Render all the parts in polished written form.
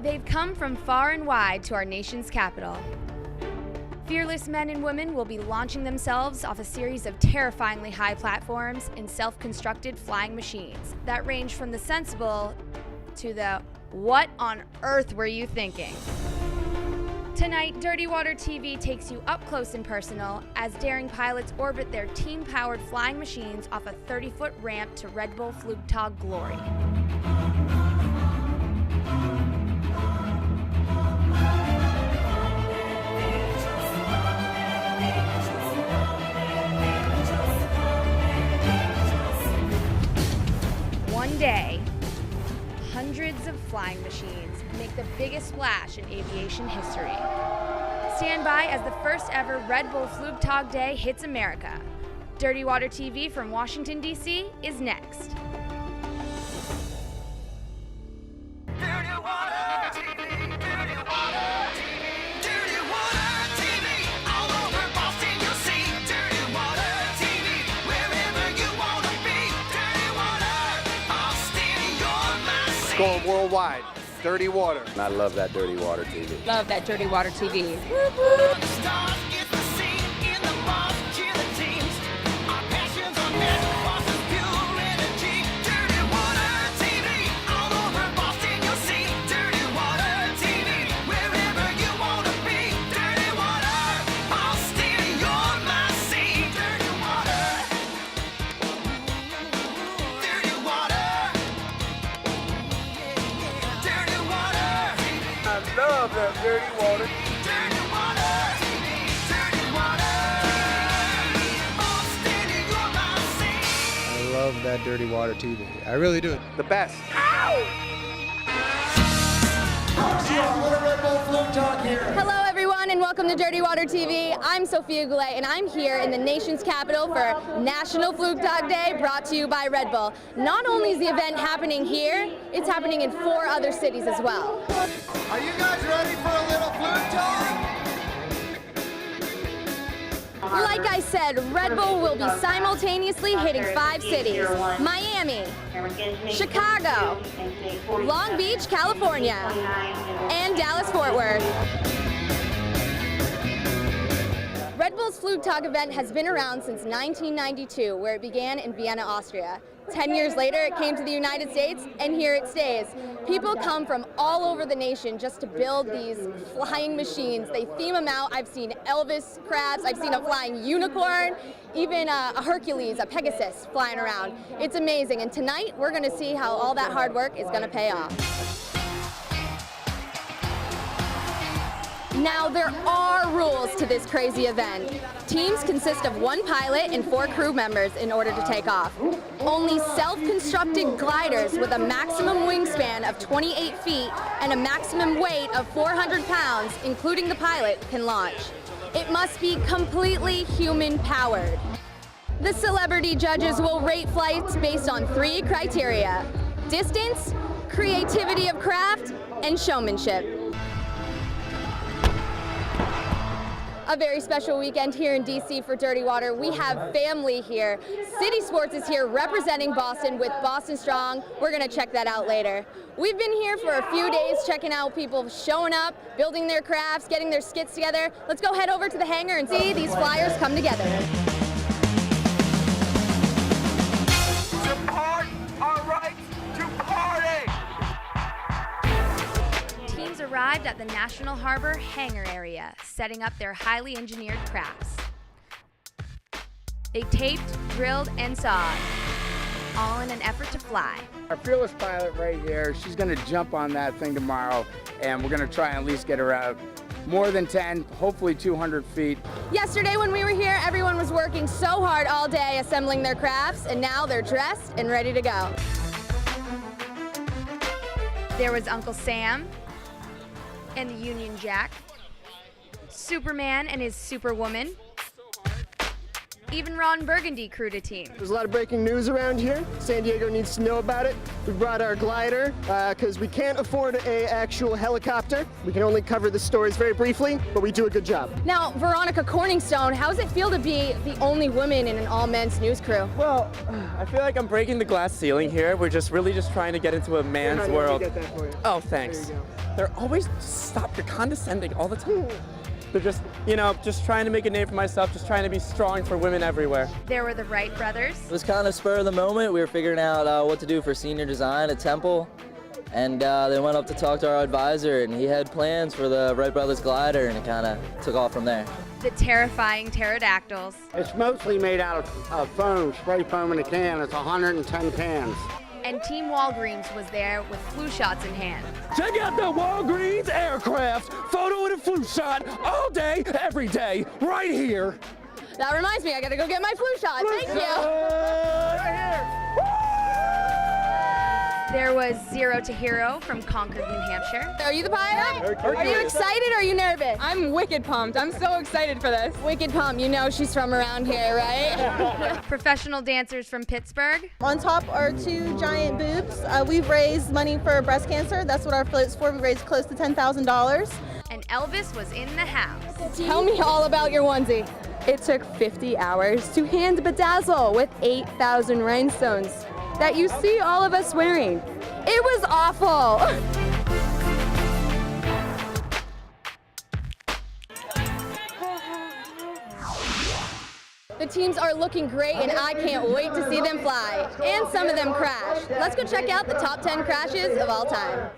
They've come from far and wide to our nation's capital. Fearless men and women will be launching themselves off a series of terrifyingly high platforms in self-constructed flying machines that range from the sensible to the "what on earth were you thinking?" Tonight, Dirty Water TV takes you up close and personal as daring pilots orbit their team-powered flying machines off a 30-foot ramp to Red Bull Flugtag glory. One day, hundreds of flying machines make the biggest splash in aviation history. Stand by as the first ever Red Bull Flugtag Day hits America. Dirty Water TV from Washington, D.C. is next. Dirty Water TV, Dirty Water TV, Dirty Water TV, all over Boston you'll see. Dirty Water TV, wherever you want to be. Dirty Water, Boston, you're my It's going worldwide. Dirty Water. I love that Dirty Water TV. Love that Dirty Water TV. The stars get the scene in the bars, cheer the teams. Our passions are met, Boston's pure energy. Dirty Water TV, all over Boston you'll see. Dirty Water TV, wherever you want to be. Dirty Water, Boston, you're my sea. Dirty Water, Dirty Water, Dirty Water, I love that Dirty Water. Dirty Water, Dirty Water, Boston, you're my sea. I love that Dirty Water TV. I really do. The best. Hello, everyone, and welcome to Dirty Water TV. I'm Sophia Goulet, and I'm here in the nation's capital for National Flugtag Day, brought to you by Red Bull. Not only is the event happening here, it's happening in 4 other cities as well. Are you guys ready for a little flute talk? Like I said, Red Bull will be simultaneously hitting 5 cities: Miami, Chicago, Long Beach, California, and Dallas-Fort Worth. Red Bull's Flugtag event has been around since 1992, where it began in Vienna, Austria. 10 years later, it came to the United States, and here it stays. People come from all over the nation just to build these flying machines. They theme them out. I've seen Elvis crabs, I've seen a flying unicorn, even a Hercules, a Pegasus flying around. It's amazing, and tonight we're gonna see how all that hard work is gonna pay off. Now, there are rules to this crazy event. Teams consist of 1 pilot and 4 crew members in order to take off. Only self-constructed gliders with a maximum wingspan of 28 feet and a maximum weight of 400 pounds, including the pilot, can launch. It must be completely human-powered. The celebrity judges will rate flights based on 3 criteria: distance, creativity of craft, and showmanship. A very special weekend here in DC for Dirty Water. We have family here. City Sports is here representing Boston with Boston Strong. We're gonna check that out later. We've been here for a few days checking out people showing up, building their crafts, getting their skits together. Let's go head over to the hangar and see these flyers come together. Support our right to party! Teams arrived at the National Harbor hangar area, setting up their highly engineered crafts. They taped, drilled, and sawed, all in an effort to fly. Our fearless pilot right here, she's gonna jump on that thing tomorrow, and we're gonna try and at least get her out more than 10, hopefully 200 feet. Yesterday when we were here, everyone was working so hard all day assembling their crafts, and now they're dressed and ready to go. There was Uncle Sam and the Union Jack, Superman and his Superwoman, Even Ron Burgundy crewed a team. There's a lot of breaking news around here. San Diego needs to know about it. We brought our glider because we can't afford an actual helicopter. We can only cover the stories very briefly, but we do a good job. Now, Veronica Corningstone, how does it feel to be the only woman in an all-men's news crew? Well, I feel like I'm breaking the glass ceiling here. We're really just trying to get into a man's world. Get that for you. Oh, thanks. There you go. They're always, stop, you're condescending all the time. They're just, just trying to make a name for myself, just trying to be strong for women everywhere. There were the Wright brothers. It was kind of spur of the moment. We were figuring out what to do for senior design at Temple, and then went up to talk to our advisor, and he had plans for the Wright brothers glider, and it kind of took off from there. The terrifying pterodactyls. It's mostly made out of foam, spray foam in a can. It's 110 cans. And Team Walgreens was there with flu shots in hand. Check out the Walgreens aircraft. Photo and a flu shot all day, every day, right here. That reminds me, I gotta go get my flu shot. Thank you. There was Zero to Hero from Concord, New Hampshire. Are you the pilot? Are you excited or are you nervous? I'm wicked pumped. I'm so excited for this. Wicked pumped. You know she's from around here, right? Professional dancers from Pittsburgh. On top are two giant boobs. We've raised money for breast cancer. That's what our float's for. We raised close to $10,000. And Elvis was in the house. Tell me all about your onesie. It took 50 hours to hand bedazzle with 8,000 rhinestones that you see all of us wearing. It was awful. The teams are looking great, and I can't wait to see them fly. And some of them crash. Let's go check out the top 10 crashes of all time.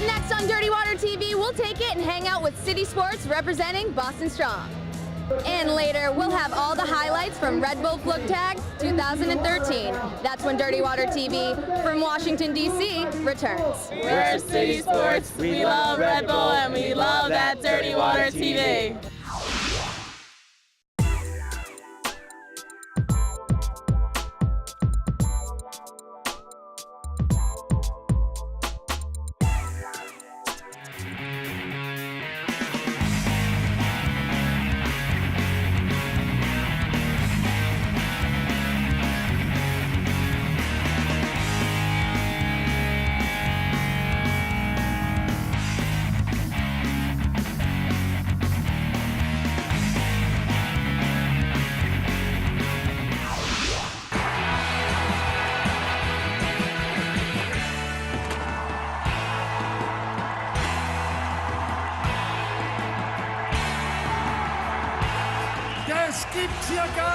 Next on Dirty Water TV, we'll take it and hang out with City Sports representing Boston Strong. And later, we'll have all the highlights from Red Bull Flugtag 2013. That's when Dirty Water TV from Washington, D.C. returns. We're City Sports, we love Red Bull, and we love that Dirty Water TV.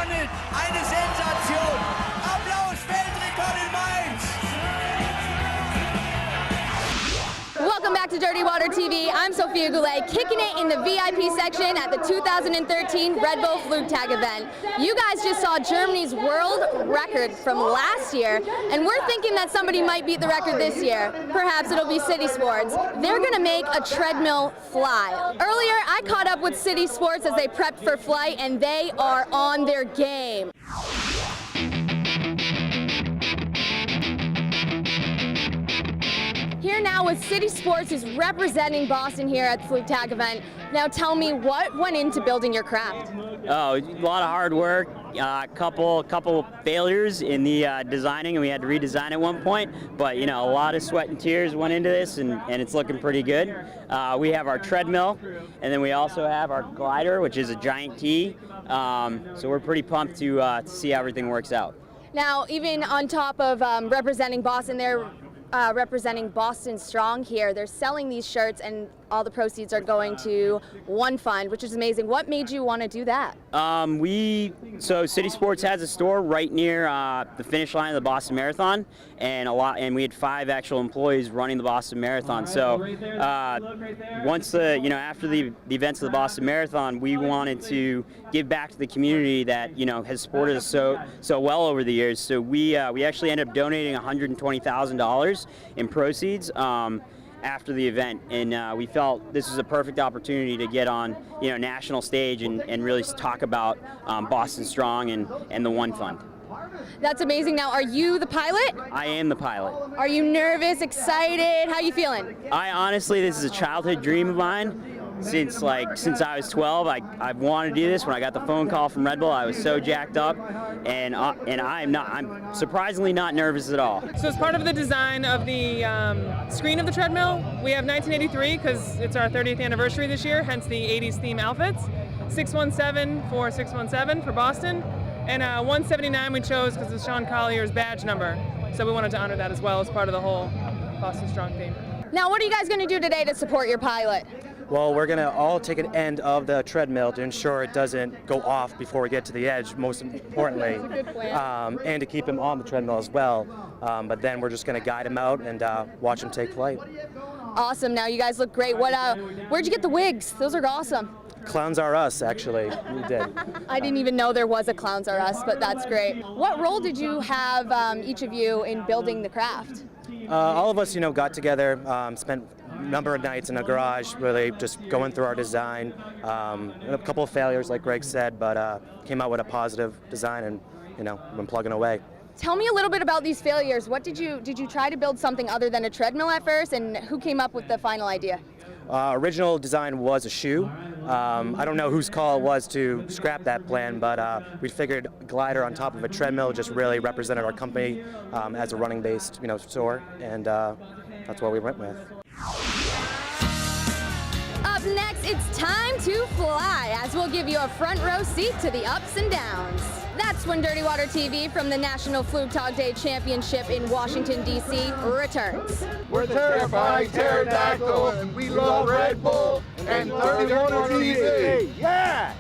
gewonnen. Eine Sensation. Applaus, Weltrekord in Mainz. Welcome back to Dirty Water TV. I'm Sophia Goulet, kicking it in the VIP section at the 2013 Red Bull Flugtag event. You guys just saw Germany's world record from last year, and we're thinking that somebody might beat the record this year. Perhaps it'll be City Sports. They're gonna make a treadmill fly. Earlier, I caught up with City Sports as they prepped for flight, and they are on their game. Here now with City Sports, who's representing Boston here at the Flugtag event. Now tell me, what went into building your craft? Oh, a lot of hard work, couple failures in the designing, and we had to redesign at one point. But you know, a lot of sweat and tears went into this, and it's looking pretty good. We have our treadmill, and then we also have our glider, which is a giant T. So we're pretty pumped to see how everything works out. Now, even on top of representing Boston, they're representing Boston Strong here. They're selling these shirts, and all the proceeds are going to one fund, which is amazing. What made you want to do that? So City Sports has a store right near the finish line of the Boston Marathon, and we had 5 actual employees running the Boston Marathon. So once after the events of the Boston Marathon, we wanted to give back to the community that has supported us so well over the years. So we actually ended up donating $120,000 in proceeds after the event, and we felt this was a perfect opportunity to get on national stage and really talk about Boston Strong and the One Fund. That's amazing. Now, are you the pilot? I am the pilot. Are you nervous, excited? How are you feeling? This is a childhood dream of mine. Since I was 12, I wanted to do this. When I got the phone call from Red Bull, I was so jacked up, and I'm surprisingly not nervous at all. So as part of the design of the screen of the treadmill, we have 1983 because it's our 30th anniversary this year, hence the 80s theme outfits. 617 for 617 for Boston, and 179 we chose because it's Sean Collier's badge number. So we wanted to honor that as well as part of the whole Boston Strong theme. Now, what are you guys going to do today to support your pilot? Well, we're going to all take an end of the treadmill to ensure it doesn't go off before we get to the edge, most importantly, and to keep him on the treadmill as well. But then we're just going to guide him out and watch him take flight. Awesome. Now, you guys look great. Where'd you get the wigs? Those are awesome. Clowns Are Us, actually. We did. I didn't even know there was a Clowns Are Us, but that's great. What role did you have, each of you, in building the craft? All of us, got together, spent a number of nights in a garage, really just going through our design. A couple of failures, like Greg said, but came out with a positive design, and been plugging away. Tell me a little bit about these failures. What did you try to build something other than a treadmill at first, and who came up with the final idea? Original design was a shoe. I don't know whose call it was to scrap that plan, but we figured a glider on top of a treadmill just really represented our company as a running-based, store, and that's what we went with. Up next, it's time to fly, as we'll give you a front row seat to the ups and downs. That's when Dirty Water TV from the National Flugtag Day Championship in Washington, D.C. returns. We're the terrifying pterodactyl, and we love Red Bull and Dirty Water TV. Yeah!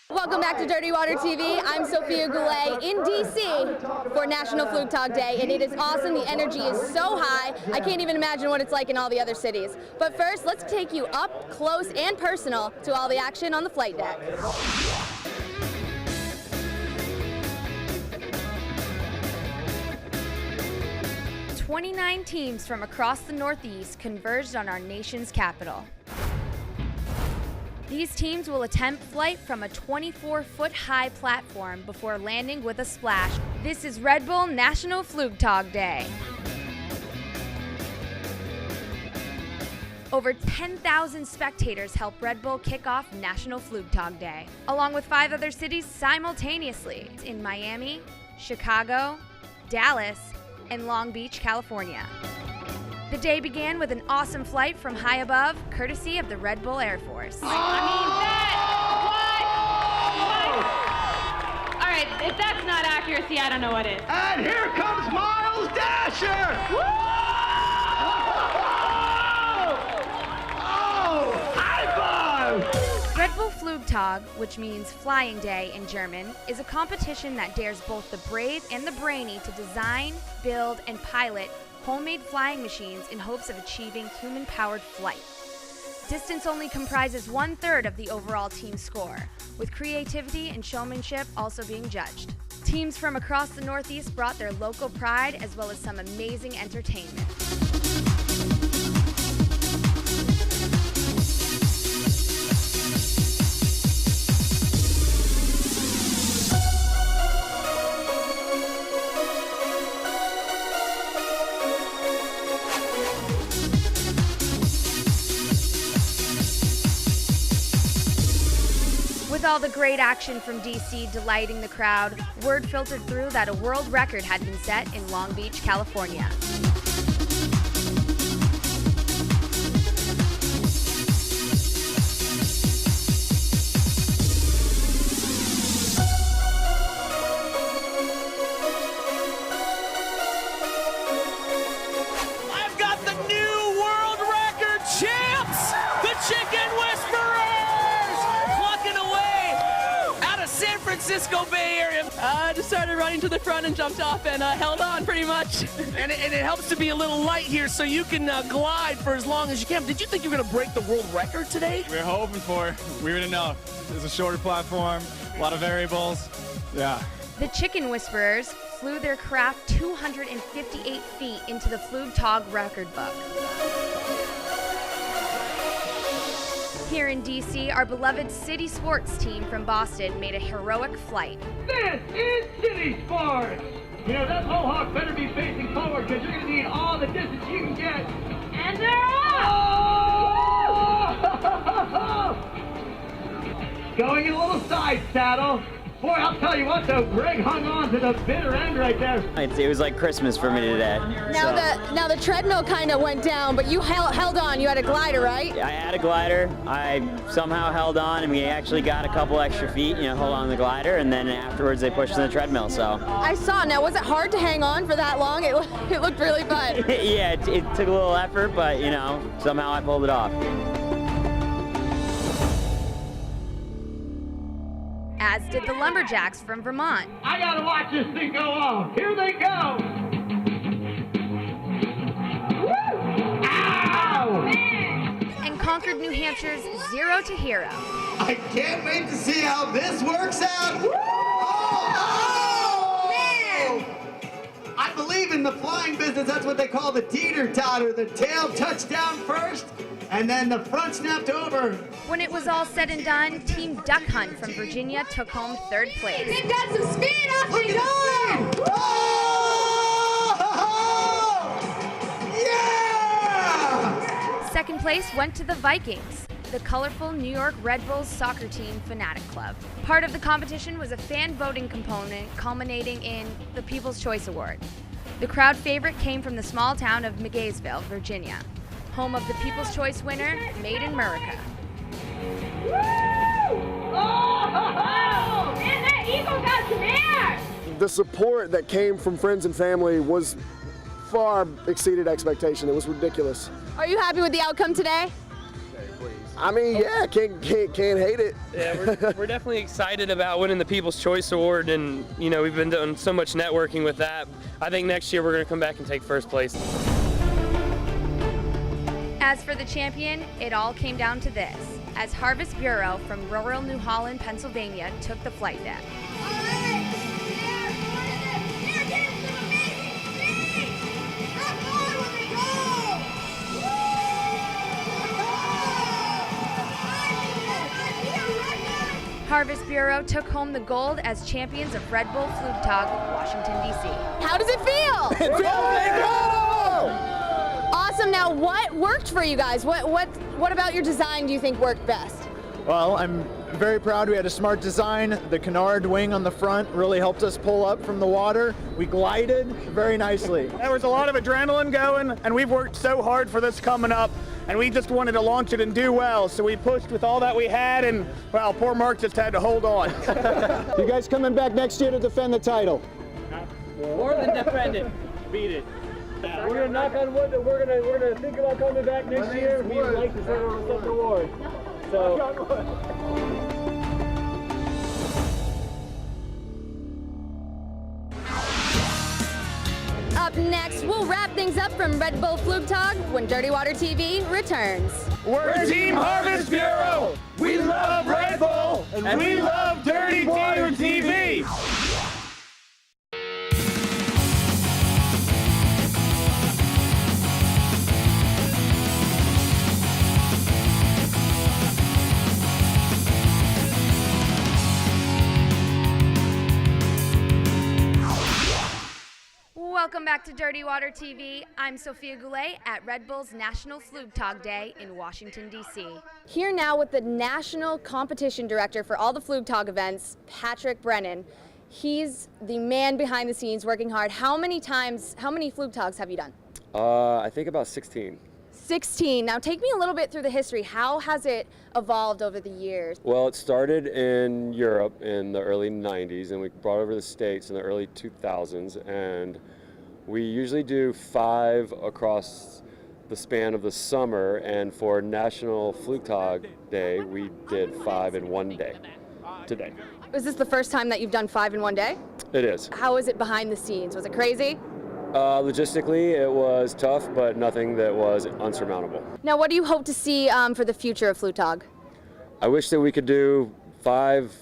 Welcome back to Dirty Water TV. I'm Sophia Goulet in DC for National Flugtag Day, and it is awesome. The energy is so high, I can't even imagine what it's like in all the other cities. But first, let's take you up close and personal to all the action on the flight deck. 29 teams from across the Northeast converged on our nation's capital. These teams will attempt flight from a 24-foot high platform before landing with a splash. This is Red Bull National Flugtag Day. Over 10,000 spectators help Red Bull kick off National Flugtag Day, along with 5 other cities simultaneously in Miami, Chicago, Dallas, and Long Beach, California. The day began with an awesome flight from high above, courtesy of the Red Bull Air Force. All right, if that's not accuracy, I don't know what is. And here comes Miles Dasher! Woo! Red Bull Flugtag, which means Flying Day in German, is a competition that dares both the brave and the brainy to design, build, and pilot homemade flying machines in hopes of achieving human-powered flight. Distance only comprises 1/3 of the overall team score, with creativity and showmanship also being judged. Teams from across the Northeast brought their local pride as well as some amazing entertainment. With all the great action from DC delighting the crowd, word filtered through that a world record had been set in Long Beach, California. I've got the new world record champs, the Chicken Whisperers, clucking away out of San Francisco Bay Area. I just started running to the front and jumped off and held on pretty much. And it helps to be a little light here so you can glide for as long as you can. Did you think you were going to break the world record today? We were hoping for it. We didn't know. It's a shorter platform, a lot of variables. Yeah. The Chicken Whisperers flew their craft 258 feet into the Flugtag record book. Here in DC, our beloved City Sports team from Boston made a heroic flight. This is City Sports! You know, that Mohawk better be facing forward because you're going to need all the distance you can get. And they're off! Going in a little side saddle. Boy, I'll tell you what though, Greg hung on to the bitter end right there. It was like Christmas for me today. Now the treadmill kind of went down, but you held on. You had a glider, right? I had a glider. I somehow held on, and we actually got a couple extra feet, hold on the glider, and then afterwards they pushed in the treadmill, so. I saw. Now, was it hard to hang on for that long? It looked really fun. Yeah, it took a little effort, but, somehow I pulled it off. As did the Lumberjacks from Vermont. I gotta watch this thing go on. Here they go. Woo! Ow! And conquered New Hampshire's 0 to Hero. I can't wait to see how this works out. Man! I believe in the flying business. That's what they call the teeter-totter. The tail touched down first, and then the front snapped over. When it was all said and done, Team Duck Hunt from Virginia took home 3rd place. They've got some speed off and going! Yeah! 2nd place went to the Vikings, the colorful New York Red Bulls soccer team Fanatic Club. Part of the competition was a fan voting component culminating in the People's Choice Award. The crowd favorite came from the small town of McGaysville, Virginia, home of the People's Choice winner, Made in America. And that eagle got some air! The support that came from friends and family was far exceeded expectation. It was ridiculous. Are you happy with the outcome today? I mean, yeah, can't hate it. Yeah, we're definitely excited about winning the People's Choice Award, and we've been doing so much networking with that. I think next year we're going to come back and take 1st place. As for the champion, it all came down to this, as Harvest Bureau from rural New Holland, Pennsylvania took the flight deck. Harvest Bureau took home the gold as champions of Red Bull Flugtag, Washington, D.C. How does it feel? It feels incredible! Awesome. Now, what worked for you guys? What about your design do you think worked best? Well, I'm very proud we had a smart design. The canard wing on the front really helped us pull up from the water. We glided very nicely. There was a lot of adrenaline going, and we've worked so hard for this coming up, and we just wanted to launch it and do well, so we pushed with all that we had, and, well, poor Mark just had to hold on. You guys coming back next year to defend the title? More than defend it, beat it. We're gonna knock on wood that we're gonna think about coming back next year. We'd like to send over some award. Up next, we'll wrap things up from Red Bull Flugtag when Dirty Water TV returns. We're Team Harvest Bureau. We love Red Bull and we love Dirty Water TV. Welcome back to Dirty Water TV. I'm Sophia Goulet at Red Bull's National Flugtag Day in Washington, D.C. Here now with the National Competition Director for all the Flugtag events, Patrick Brennan. He's the man behind the scenes working hard. How many Flugtags have you done? I think about 16. 16. Now take me a little bit through the history. How has it evolved over the years? Well, it started in Europe in the early 90s, and we brought over the States in the early 2000s, and we usually do 5 across the span of the summer, and for National Flugtag Day, we did 5 in one day today. Is this the first time that you've done 5 in one day? It is. How is it behind the scenes? Was it crazy? Logistically, it was tough, but nothing that was unsurmountable. Now, what do you hope to see for the future of Flugtag? I wish that we could do 5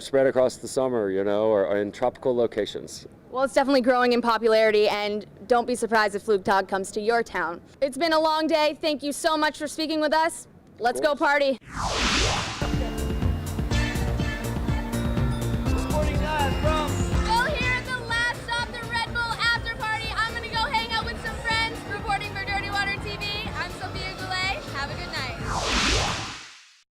spread across the summer, you know, or in tropical locations. Well, it's definitely growing in popularity, and don't be surprised if Flugtag comes to your town. It's been a long day. Thank you so much for speaking with us. Let's go party.